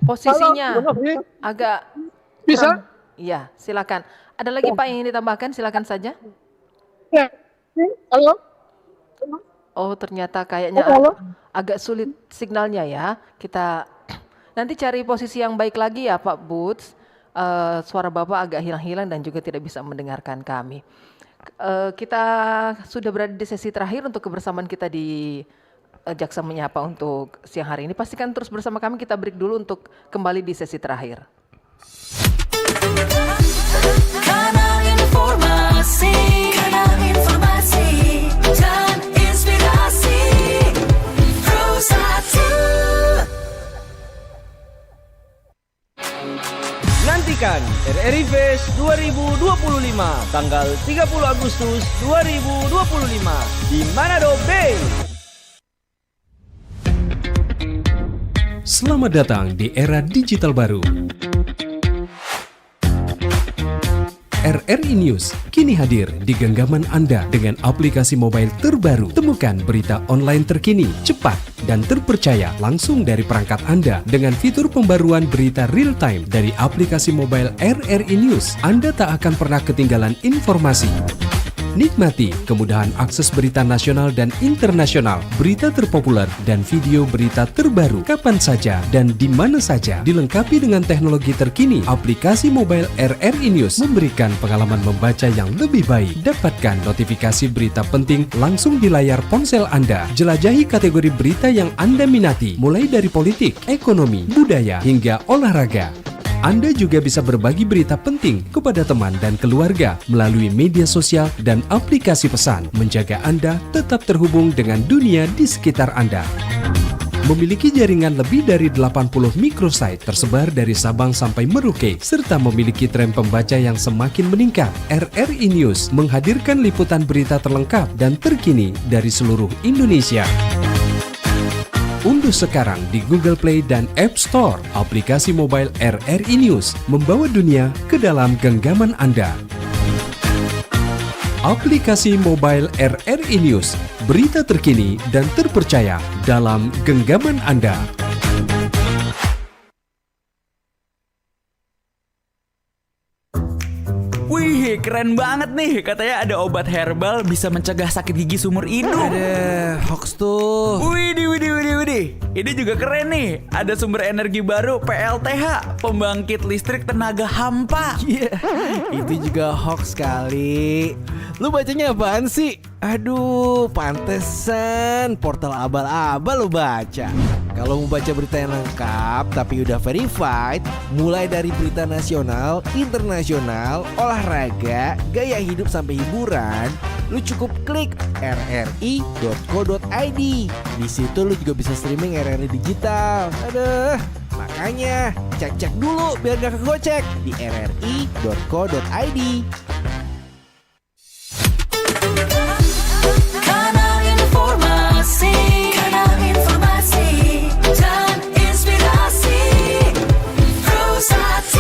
Posisinya Halo, agak bisa? Iya, silakan. Ada lagi Pak yang ingin ditambahkan? Silakan saja. Ya. Halo. Oh, ternyata kayaknya agak sulit signalnya ya. Kita nanti cari posisi yang baik lagi ya Pak Boots. Suara Bapak agak hilang-hilang dan juga tidak bisa mendengarkan kami. Kita sudah berada di sesi terakhir untuk kebersamaan kita di Jaksa Menyapa untuk siang hari ini. Pastikan terus bersama kami, kita break dulu untuk kembali di sesi terakhir. Kanal informasi dan inspirasi Pro 1. Nantikan RRI Fest 2025 tanggal 30 Agustus 2025 di Manado Bay. Selamat datang di era digital baru. RRI News kini hadir di genggaman Anda dengan aplikasi mobile terbaru. Temukan berita online terkini, cepat, dan terpercaya langsung dari perangkat Anda dengan fitur pembaruan berita real time dari aplikasi mobile RRI News. Anda tak akan pernah ketinggalan informasi. Nikmati kemudahan akses berita nasional dan internasional, berita terpopuler, dan video berita terbaru kapan saja dan di mana saja. Dilengkapi dengan teknologi terkini, aplikasi mobile RRI News memberikan pengalaman membaca yang lebih baik. Dapatkan notifikasi berita penting langsung di layar ponsel Anda. Jelajahi kategori berita yang Anda minati, mulai dari politik, ekonomi, budaya, hingga olahraga. Anda juga bisa berbagi berita penting kepada teman dan keluarga melalui media sosial dan aplikasi pesan, menjaga Anda tetap terhubung dengan dunia di sekitar Anda. Memiliki jaringan lebih dari 80 microsite tersebar dari Sabang sampai Merauke, serta memiliki tren pembaca yang semakin meningkat. RRI News menghadirkan liputan berita terlengkap dan terkini dari seluruh Indonesia. Unduh sekarang di Google Play dan App Store aplikasi mobile RRI News, membawa dunia ke dalam genggaman Anda. Aplikasi mobile RRI News, berita terkini dan terpercaya dalam genggaman Anda. Wih, keren banget nih. Katanya ada obat herbal bisa mencegah sakit gigi seumur hidup. Ada hoax tuh. Widih. Ini juga keren nih. Ada sumber energi baru PLTH, pembangkit listrik tenaga hampa. Itu juga hoax kali. Lu bacanya apaan sih? Aduh, pantesan portal abal-abal lo baca. Kalau mau baca berita yang lengkap tapi udah verified, mulai dari berita nasional, internasional, olahraga, gaya hidup sampai hiburan, lu cukup klik rri.co.id. Di situ lu juga bisa streaming RRI digital. Aduh, makanya cek-cek dulu biar gak kegocek di rri.co.id. Kanal informasi dan inspirasi Pro1.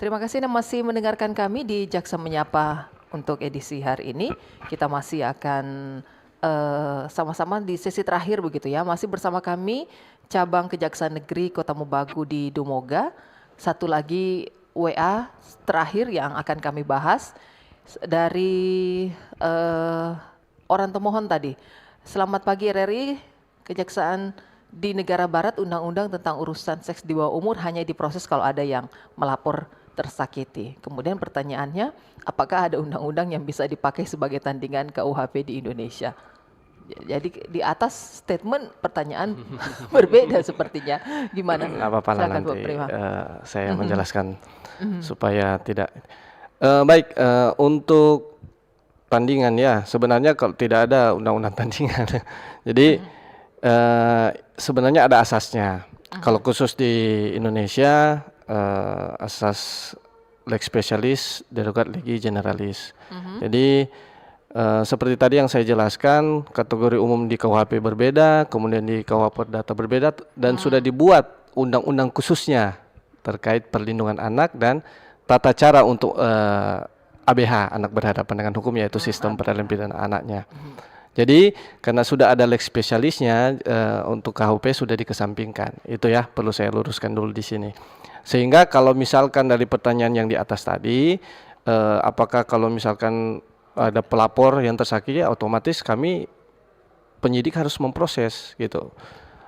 Terima kasih Anda masih mendengarkan kami di Jaksa Menyapa untuk edisi hari ini. Kita masih akan sama-sama di sesi terakhir begitu ya. Masih bersama kami cabang Kejaksaan Negeri Kota Mobagu di Dumoga. Satu lagi WA terakhir yang akan kami bahas dari orang pemohon tadi. Selamat pagi RRI, Kejaksaan di negara barat undang-undang tentang urusan seks di bawah umur hanya diproses kalau ada yang melapor tersakiti. Kemudian pertanyaannya, apakah ada undang-undang yang bisa dipakai sebagai tandingan KUHP di Indonesia? Jadi di atas statement pertanyaan berbeda sepertinya. Gimana? Nggak apa-apa lah, Silakan, nanti Bu Prima. saya menjelaskan supaya tidak. Baik, untuk tandingan ya, sebenarnya kalau tidak ada undang-undang tandingan. Jadi sebenarnya ada asasnya. Kalau khusus di Indonesia, asas lex specialis, derogat legi generalis. Jadi seperti tadi yang saya jelaskan, kategori umum di KUHP berbeda, kemudian di KUH Perdata berbeda, dan sudah dibuat undang-undang khususnya terkait perlindungan anak dan tata cara untuk ABH, anak berhadapan dengan hukum, yaitu sistem peradilan pidana anaknya. Jadi karena sudah ada lex spesialisnya, untuk KUHP sudah dikesampingkan. Itu ya, perlu saya luruskan dulu di sini. Sehingga kalau misalkan dari pertanyaan yang di atas tadi, apakah kalau misalkan ada pelapor yang tersakiti, otomatis kami penyidik harus memproses gitu.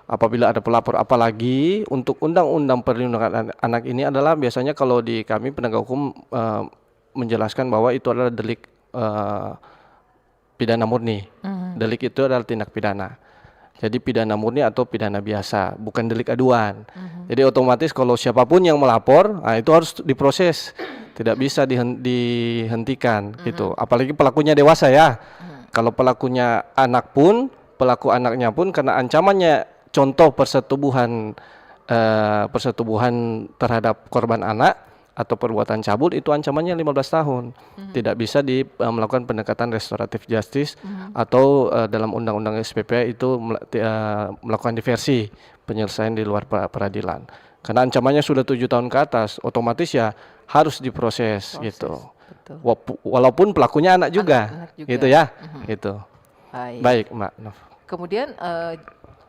Apabila ada pelapor, apalagi untuk undang-undang perlindungan anak ini adalah biasanya kalau di kami penegak hukum menjelaskan bahwa itu adalah delik pidana murni. Delik itu adalah tindak pidana. Jadi pidana murni atau pidana biasa, bukan delik aduan. Jadi otomatis kalau siapapun yang melapor, itu harus diproses. Tidak bisa dihentikan gitu. Apalagi pelakunya dewasa ya. Kalau pelakunya anak pun, pelaku anaknya pun karena ancamannya contoh persetubuhan terhadap korban anak atau perbuatan cabul, itu ancamannya 15 tahun. Tidak bisa melakukan pendekatan restoratif justice atau dalam undang-undang SPP itu melakukan diversi penyelesaian di luar peradilan. Karena ancamannya sudah 7 tahun ke atas, otomatis ya harus diproses gitu. Betul. Walaupun pelakunya anak juga, gitu ya. Gitu. Baik, Mbak Nov. Kemudian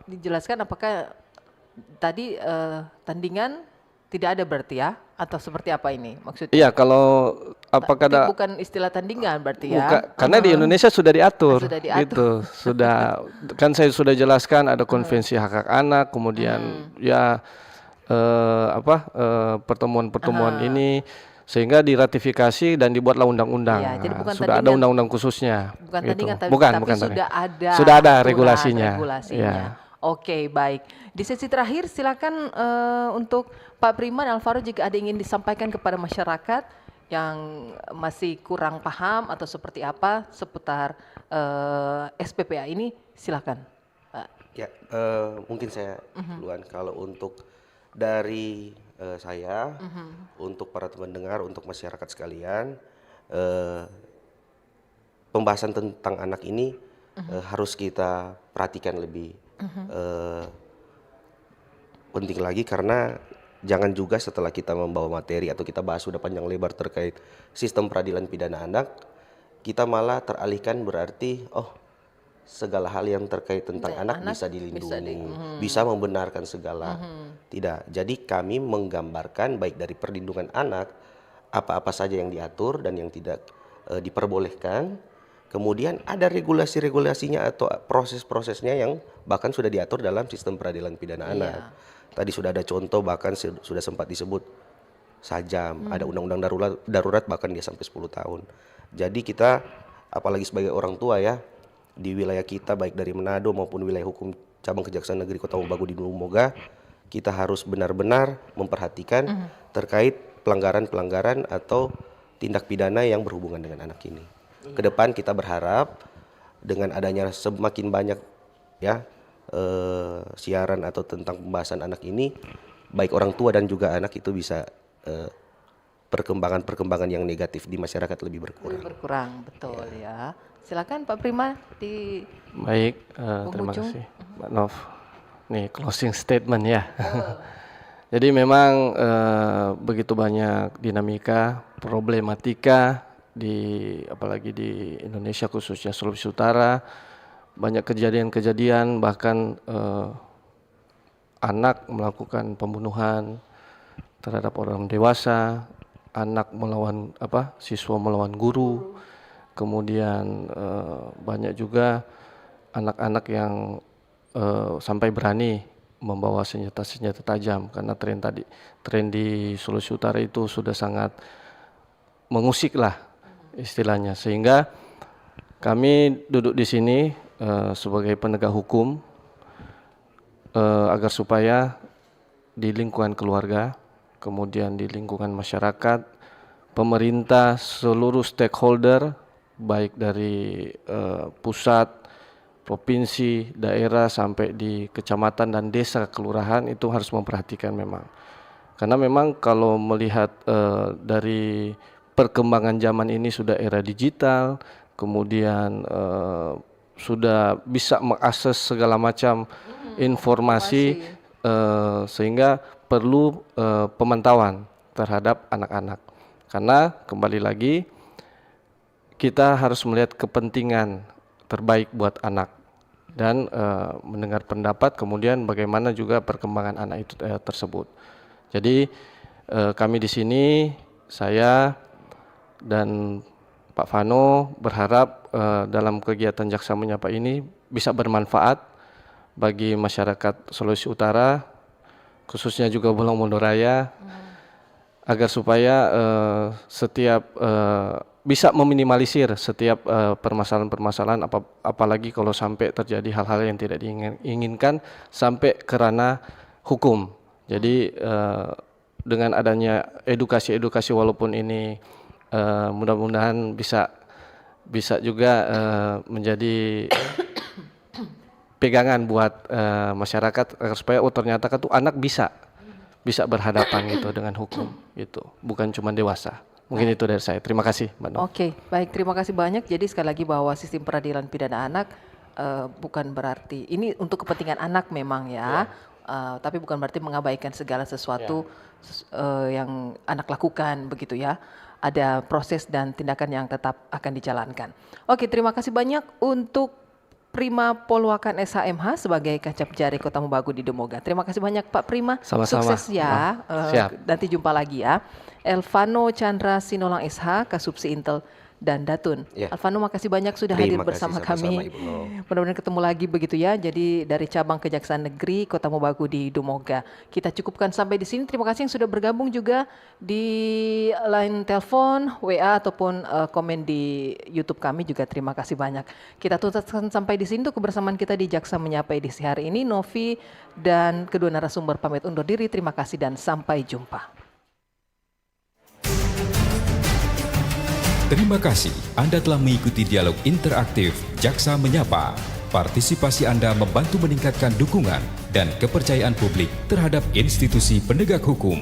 dijelaskan apakah tadi tandingan tidak ada berarti ya, atau seperti apa ini maksudnya? Iya, kalau apakah ada, bukan istilah tandingan berarti ya? Karena di Indonesia sudah diatur, Sudah diatur. gitu. Sudah, kan saya sudah jelaskan ada konvensi hak-hak anak, kemudian ya pertemuan-pertemuan ini sehingga diratifikasi dan dibuatlah undang-undang. Ya, jadi bukan sudah ada undang-undang khususnya. Bukan gitu. tandingan, bukan sudah ada regulasinya. Ya. Oke, baik. Di sesi terakhir silakan untuk Pak Priman Alvaro jika ada ingin disampaikan kepada masyarakat yang masih kurang paham atau seperti apa seputar SPPA ini, silakan. Pak. Ya, mungkin saya duluan. Kalau untuk dari saya, untuk para pendengar, untuk masyarakat sekalian, pembahasan tentang anak ini harus kita perhatikan lebih penting lagi, karena jangan juga setelah kita membawa materi atau kita bahas sudah panjang lebar terkait sistem peradilan pidana anak, kita malah teralihkan berarti segala hal yang terkait tentang anak bisa dilindungi, bisa membenarkan segala. Tidak. Jadi kami menggambarkan baik dari perlindungan anak, apa-apa saja yang diatur dan yang tidak diperbolehkan. Kemudian ada regulasi-regulasinya atau proses-prosesnya yang bahkan sudah diatur dalam sistem peradilan pidana anak. Tadi sudah ada contoh, bahkan sudah sempat disebut sajam, ada undang-undang darurat bahkan dia sampai 10 tahun. Jadi kita apalagi sebagai orang tua ya, di wilayah kita baik dari Manado maupun wilayah hukum cabang Kejaksaan Negeri Kota Mobagu di Dumoga, kita harus benar-benar memperhatikan terkait pelanggaran-pelanggaran atau tindak pidana yang berhubungan dengan anak ini. Kedepan kita berharap dengan adanya semakin banyak ya siaran atau tentang pembahasan anak ini, baik orang tua dan juga anak itu bisa perkembangan yang negatif di masyarakat lebih berkurang. Berkurang, betul ya. Silakan Pak Prima di Baik, terima kasih Mbak Nov. Nih closing statement ya. Jadi memang begitu banyak dinamika, problematika apalagi di Indonesia khususnya Sulawesi Utara, banyak kejadian-kejadian bahkan anak melakukan pembunuhan terhadap orang dewasa, anak melawan siswa melawan guru, kemudian banyak juga anak-anak yang sampai berani membawa senjata-senjata tajam karena tren di Sulawesi Utara itu sudah sangat mengusik lah istilahnya, sehingga kami duduk di sini sebagai penegak hukum agar supaya di lingkungan keluarga, kemudian di lingkungan masyarakat, pemerintah, seluruh stakeholder baik dari pusat, provinsi, daerah sampai di kecamatan dan desa kelurahan itu harus memperhatikan memang. Karena memang kalau melihat dari perkembangan zaman ini sudah era digital, kemudian sudah bisa mengakses segala macam informasi, sehingga perlu pemantauan terhadap anak-anak. Karena kembali lagi kita harus melihat kepentingan terbaik buat anak dan mendengar pendapat, kemudian bagaimana juga perkembangan anak itu tersebut. Jadi kami di sini, saya dan Pak Vano berharap dalam kegiatan Jaksa Menyapa ini bisa bermanfaat bagi masyarakat Sulawesi Utara, khususnya juga Bulong Mondoraya, agar supaya setiap bisa meminimalisir setiap permasalahan-permasalahan, apalagi kalau sampai terjadi hal-hal yang tidak diinginkan sampai ke ranah hukum. Jadi dengan adanya edukasi-edukasi, walaupun ini mudah-mudahan bisa juga menjadi pegangan buat masyarakat agar supaya ternyata kan tuh anak bisa berhadapan gitu dengan hukum gitu, bukan cuma dewasa. Mungkin itu dari saya. Terima kasih, Mbak Nov. Oke, baik, terima kasih banyak. Jadi sekali lagi bahwa sistem peradilan pidana anak bukan berarti ini untuk kepentingan anak memang ya. Tapi bukan berarti mengabaikan segala sesuatu yang anak lakukan begitu ya. Ada proses dan tindakan yang tetap akan dijalankan. Oke, terima kasih banyak untuk Prima Polwakan SHMH sebagai Kacap Jari Kota Mobagu di Dumoga. Terima kasih banyak Pak Prima. Sama-sama. Sukses ya. Nanti jumpa lagi ya. Elvano Chandra Sinolang SH, Kasubsi Intel dan Datun. Alvano, makasih banyak sudah hadir bersama kami. Mudah-mudahan ketemu lagi begitu ya. Jadi dari cabang Kejaksaan Negeri Kota Mobagu di Dumoga. Kita cukupkan sampai di sini. Terima kasih yang sudah bergabung juga di line telepon, WA ataupun komen di YouTube kami juga. Terima kasih banyak. Kita tuntaskan sampai di sini untuk kebersamaan kita di Jaksa Menyapa edisi hari ini. Novi dan kedua narasumber pamit undur diri. Terima kasih dan sampai jumpa. Terima kasih Anda telah mengikuti dialog interaktif Jaksa Menyapa. Partisipasi Anda membantu meningkatkan dukungan dan kepercayaan publik terhadap institusi penegak hukum.